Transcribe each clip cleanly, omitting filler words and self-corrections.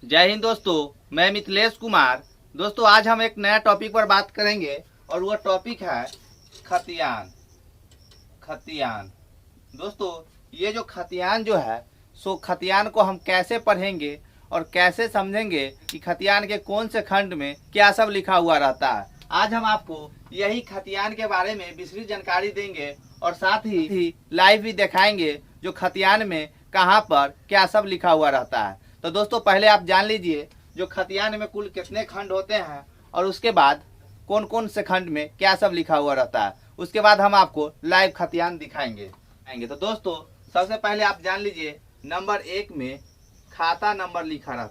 जय हिंद दोस्तों, मैं मिथिलेश कुमार। दोस्तों आज हम एक नया टॉपिक पर बात करेंगे और वह टॉपिक है खतियान। खतियान दोस्तों, ये जो खतियान जो है सो खतियान को हम कैसे पढ़ेंगे और कैसे समझेंगे कि खतियान के कौन से खंड में क्या सब लिखा हुआ रहता है। आज हम आपको यही खतियान के बारे में विस्तृत जानकारी देंगे और साथ ही लाइव भी दिखाएंगे जो खतियान में कहाँ पर क्या सब लिखा हुआ रहता है। तो दोस्तों पहले आप जान लीजिए जो खतियान में कुल कितने खंड होते हैं और उसके बाद कौन कौन से खंड में क्या सब लिखा हुआ रहता है। उसके बाद हम आपको लाइव खतियान दिखाएंगे। तो दोस्तों सबसे पहले आप जान लीजिए नंबर 1 में खाता नंबर लिखा हुआ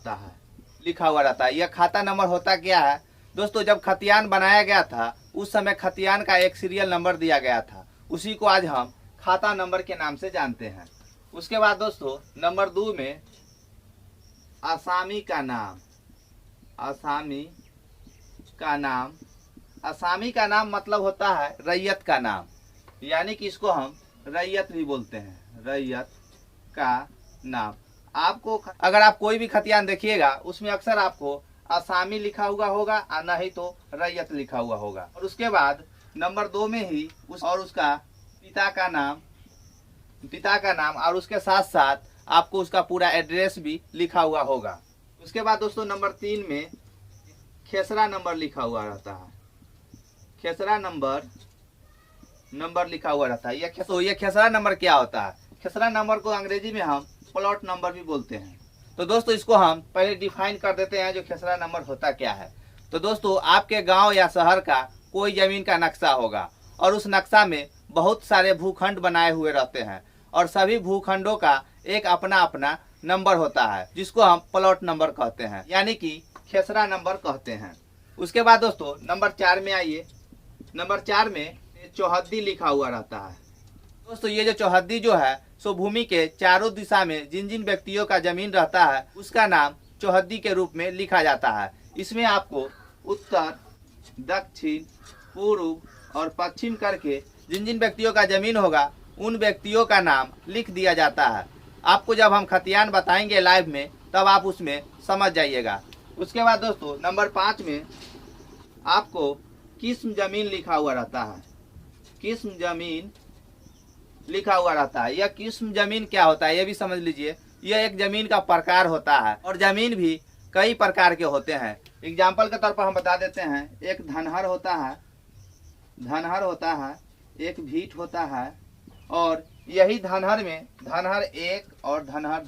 रहता है। यह खाता नंबर होता क्या है दोस्तों, जब खतियान बनाया गया था उस समय खतियान का एक सीरियल नंबर दिया गया था, उसी को आज हम खाता नंबर के नाम से जानते हैं। उसके बाद दोस्तों नंबर 2 में असामी का नाम। असामी का नाम मतलब होता है रैयत का नाम, यानी कि इसको हम रैयत भी बोलते हैं। रैयत का नाम आपको अगर आप कोई भी खतियान देखिएगा उसमें अक्सर आपको असामी लिखा हुआ होगा और नहीं तो रैयत लिखा हुआ होगा। और उसके बाद नंबर 2 में ही उसका पिता का नाम और उसके साथ साथ आपको उसका पूरा एड्रेस भी लिखा हुआ होगा। उसके बाद दोस्तों नंबर 3 में खेसरा नंबर लिखा हुआ रहता है। खेसरा नंबर लिखा हुआ रहता है। ये खेसरा नंबर क्या होता है? खेसरा नंबर को अंग्रेजी में हम प्लॉट नंबर भी बोलते हैं। तो दोस्तों इसको हम पहले डिफाइन कर देते हैं जो खेसरा नंबर होता क्या है। तो दोस्तों आपके गांव या शहर का कोई जमीन का नक्शा होगा और उस नक्शा में बहुत सारे भूखंड बनाए हुए रहते हैं और सभी भूखंडों का एक अपना अपना नंबर होता है जिसको हम प्लॉट नंबर कहते हैं, यानी कि खेसरा नंबर कहते हैं। उसके बाद दोस्तों नंबर 4 में आइए। नंबर 4 में चौहद्दी लिखा हुआ रहता है। दोस्तों ये जो चौहद्दी जो है सो भूमि के चारों दिशा में जिन जिन व्यक्तियों का जमीन रहता है उसका नाम चौहद्दी के रूप में लिखा जाता है। इसमें आपको उत्तर, दक्षिण, पूर्व और पश्चिम करके जिन जिन व्यक्तियों का जमीन होगा उन व्यक्तियों का नाम लिख दिया जाता है। आपको जब हम खतियान बताएंगे लाइव में तब आप उसमें समझ जाइएगा। उसके बाद दोस्तों नंबर 5 में आपको किस्म जमीन लिखा हुआ रहता है। किस्म जमीन लिखा हुआ रहता है। यह किस्म जमीन क्या होता है ये भी समझ लीजिए। यह एक जमीन का प्रकार होता है और जमीन भी कई प्रकार के होते हैं। एग्जाम्पल के तौर पर हम बता देते हैं, एक धनहर होता है, एक भीट होता है और यही धनहर में धनहर 1 और धनहर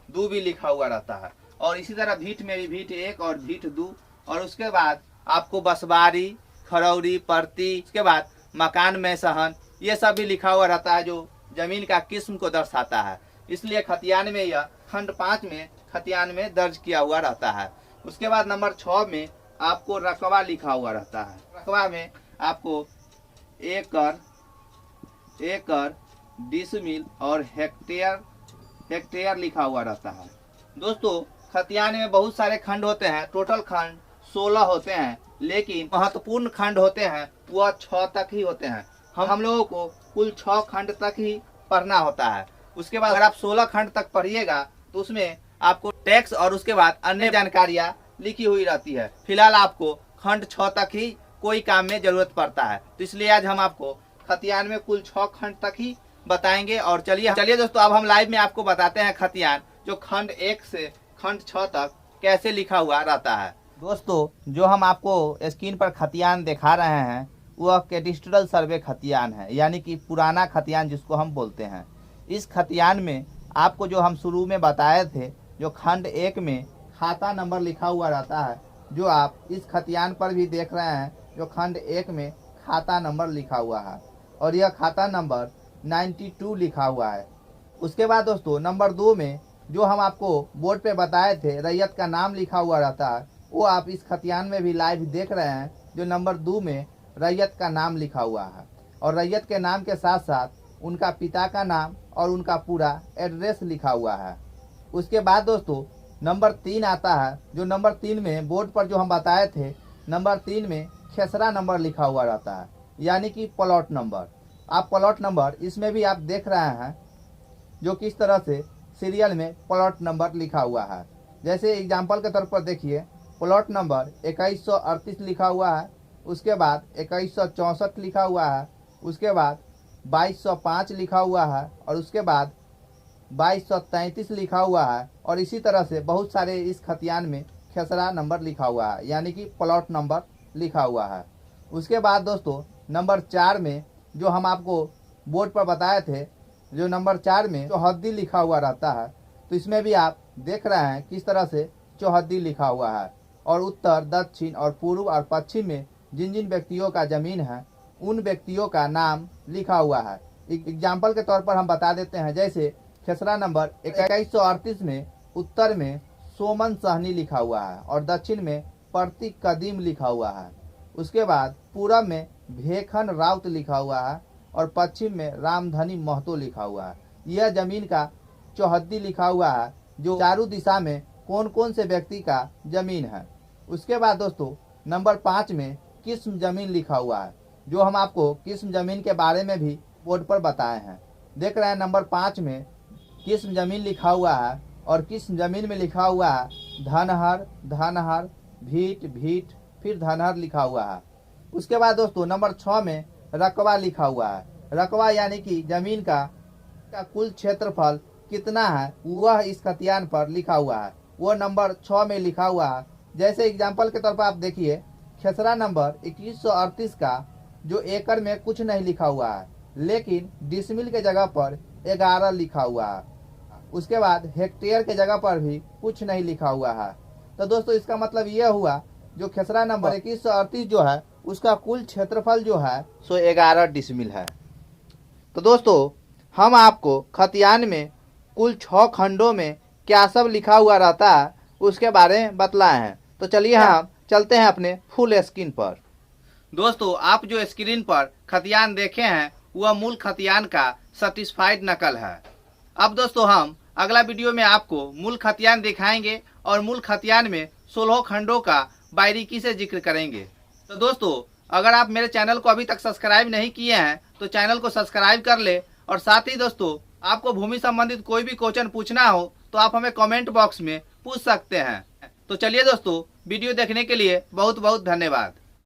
2 भी लिखा हुआ रहता है। और इसी तरह भीट में भी भीट 1 और भीट 2। और उसके बाद आपको बसबारी, खरौरी, परती, उसके बाद मकान में सहन, ये सब भी लिखा हुआ रहता है जो जमीन का किस्म को दर्शाता है। इसलिए खतियान में यह खंड 5 में खतियान में दर्ज किया हुआ रहता है। उसके बाद नंबर 6 में आपको रकबा लिखा हुआ रहता है। रकबा में आपको एकड़, डिसमिल और हेक्टेयर लिखा हुआ रहता है। दोस्तों खतियान में बहुत सारे खंड होते हैं, टोटल खंड 16 होते हैं, लेकिन महत्वपूर्ण खंड होते हैं वह 6 तक ही होते हैं। हम लोगों को कुल 6 खंड तक ही पढ़ना होता है। उसके बाद अगर आप 16 खंड तक पढ़िएगा तो उसमें आपको टैक्स और उसके बाद अन्य जानकारियाँ लिखी हुई रहती है। फिलहाल आपको खंड 6 तक ही कोई काम में जरूरत पड़ता है, तो इसलिए आज हम आपको खतियान में कुल 6 खंड तक ही बताएंगे। और चलिए दोस्तों अब हम लाइव में आपको बताते हैं खतियान जो खंड 1 से खंड 6 तक कैसे लिखा हुआ रहता है। दोस्तों जो हम आपको स्क्रीन पर खतियान दिखा रहे हैं वह कैडिस्ट्रल सर्वे खतियान है, यानी कि पुराना खतियान जिसको हम बोलते हैं। इस खतियान में आपको जो हम शुरू में बताए थे जो खंड 1 में खाता नंबर लिखा हुआ रहता है, जो आप इस खतियान पर भी देख रहे हैं जो खंड 1 में खाता नंबर लिखा हुआ है और यह खाता नंबर 92 लिखा हुआ है। उसके बाद दोस्तों नंबर 2 में जो हम आपको बोर्ड पे बताए थे रैयत का नाम लिखा हुआ रहता है वो आप इस खतियान में भी लाइव देख रहे हैं जो नंबर 2 में रैयत का नाम लिखा हुआ है। और रैयत के नाम के साथ साथ उनका पिता का नाम और उनका पूरा एड्रेस लिखा हुआ है। उसके बाद दोस्तों नंबर 3 आता है जो नंबर 3 में बोर्ड पर जो हम बताए थे नंबर 3 में खेसरा नंबर लिखा हुआ रहता है, यानी कि प्लॉट नंबर। आप प्लॉट नंबर इसमें भी आप देख रहे हैं जो किस तरह से सीरियल में प्लॉट नंबर लिखा हुआ है। जैसे एग्जाम्पल के तौर पर देखिए, प्लॉट नंबर 2138 लिखा हुआ है, उसके बाद 2164 लिखा हुआ है, उसके बाद 2205 लिखा हुआ है, और उसके बाद 2233 लिखा हुआ है, और इसी तरह से बहुत सारे इस खतियान में खेसरा नंबर लिखा हुआ है, यानी कि प्लॉट नंबर लिखा हुआ है। उसके बाद दोस्तों नंबर 4 में जो हम आपको बोर्ड पर बताए थे, जो नंबर 4 में चौहद्दी लिखा हुआ रहता है, तो इसमें भी आप देख रहे हैं किस तरह से चौहद्दी लिखा हुआ है, और उत्तर, दक्षिण और पूर्व और पश्चिम में जिन जिन व्यक्तियों का जमीन है उन व्यक्तियों का नाम लिखा हुआ है। एग्जाम्पल के तौर पर हम बता देते हैं, जैसे खेसरा नंबर 2138 में उत्तर में सोमन सहनी लिखा हुआ है, और दक्षिण में प्रतीक कदीम लिखा हुआ है। उसके बाद पूरब में भेखन राउत लिखा हुआ है, और पश्चिम में रामधनी महतो लिखा हुआ है। यह जमीन का चौहद्दी लिखा हुआ है, जो चारों दिशा में कौन कौन से व्यक्ति का जमीन है। उसके बाद दोस्तों नंबर 5 में किस्म जमीन लिखा हुआ है, जो हम आपको किस्म जमीन के बारे में भी बोर्ड पर बताए हैं। देख रहे हैं नंबर 5 में किस्म जमीन लिखा हुआ है, और किस्म जमीन में लिखा हुआ है धनहर, धनहर, भीट, भीट, फिर धनहर लिखा हुआ है। उसके बाद दोस्तों नंबर 6 में रकबा लिखा हुआ है। रकबा यानी कि जमीन का कुल क्षेत्रफल कितना है वह इस खतियान पर लिखा हुआ है, वो नंबर 6 में लिखा हुआ है। जैसे एग्जाम्पल के तौर पर आप देखिए, खेसरा नंबर 2138 का जो एकड़ में कुछ नहीं लिखा हुआ है, लेकिन डिसमिल के जगह पर 11 लिखा हुआ है। उसके बाद हेक्टेयर के जगह पर भी कुछ नहीं लिखा हुआ है। तो दोस्तों इसका मतलब यह हुआ, जो खेसरा नंबर 2138 जो है उसका कुल क्षेत्रफल जो है सो 11 डिसमिल है। तो दोस्तों हम आपको खतियान में कुल 6 खंडों में क्या सब लिखा हुआ रहता है उसके बारे में बतलाए हैं। तो चलिए हम चलते हैं अपने फुल स्क्रीन पर। दोस्तों आप जो स्क्रीन पर खतियान देखे हैं वह मूल खतियान का सर्टिफाइड नकल है। अब दोस्तों हम अगला वीडियो में आपको मूल खतियान दिखाएंगे, और मूल खतियान में 16 खंडों का बारीकी से जिक्र करेंगे। तो दोस्तों अगर आप मेरे चैनल को अभी तक सब्सक्राइब नहीं किए हैं तो चैनल को सब्सक्राइब कर ले, और साथ ही दोस्तों आपको भूमि संबंधित कोई भी क्वेश्चन पूछना हो तो आप हमें कमेंट बॉक्स में पूछ सकते हैं। तो चलिए दोस्तों वीडियो देखने के लिए बहुत बहुत धन्यवाद।